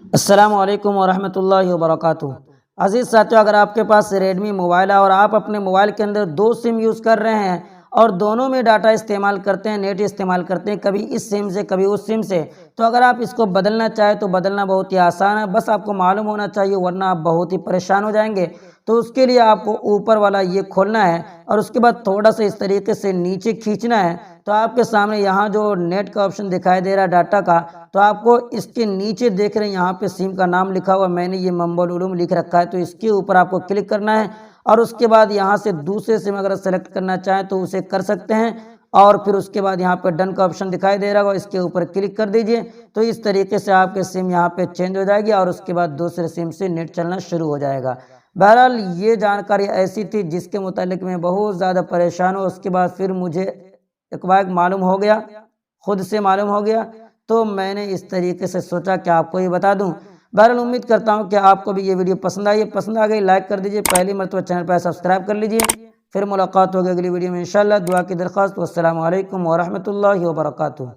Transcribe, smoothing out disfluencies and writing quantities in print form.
अस्सलामुअलैकुम वरहमतुल्लाहि वबरकातुहू। अज़ीज़ साथियों, अगर आपके पास रेडमी मोबाइल है और आप अपने मोबाइल के अंदर दो सिम यूज़ कर रहे हैं और दोनों में डाटा इस्तेमाल करते हैं, नेट इस्तेमाल करते हैं, कभी इस सिम से कभी उस सिम से, तो अगर आप इसको बदलना चाहें तो बदलना बहुत ही आसान है। बस आपको मालूम होना चाहिए, वरना आप बहुत ही परेशान हो जाएंगे। तो उसके लिए आपको ऊपर वाला ये खोलना है और उसके बाद थोड़ा सा इस तरीके से नीचे खींचना है। तो आपके सामने यहाँ जो नेट का ऑप्शन दिखाई दे रहा है डाटा का, तो आपको इसके नीचे देख रहे हैं यहाँ पे सिम का नाम लिखा हुआ, मैंने ये मंबल उलूम लिख रखा है, तो इसके ऊपर आपको क्लिक करना है और उसके बाद यहाँ से दूसरे सिम अगर सेलेक्ट करना चाहें तो उसे कर सकते हैं। और फिर उसके बाद यहाँ पे डन का ऑप्शन दिखाई दे रहा होगा, इसके ऊपर क्लिक कर दीजिए। तो इस तरीके से आपके सिम यहाँ पे चेंज हो जाएगी और उसके बाद दूसरे सिम से नेट चलना शुरू हो जाएगा। बहरहाल ये जानकारी ऐसी थी जिसके मुतालिक मैं बहुत ज़्यादा परेशान हूँ। उसके बाद फिर मुझे एक मालूम हो गया, खुद से मालूम हो गया, तो मैंने इस तरीके से सोचा कि आपको ये बता दूं। बहरहाल उम्मीद करता हूं कि आपको भी ये वीडियो पसंद आई है। पसंद आ गई लाइक कर दीजिए, पहली मरतबा चैनल पर सब्सक्राइब कर लीजिए। फिर मुलाकात होगी अगली वीडियो में इंशाल्लाह। दुआ की दरख्वास्त। वस्सलामु अलैकुम वरहमतुल्लाहि वबरकातुहू।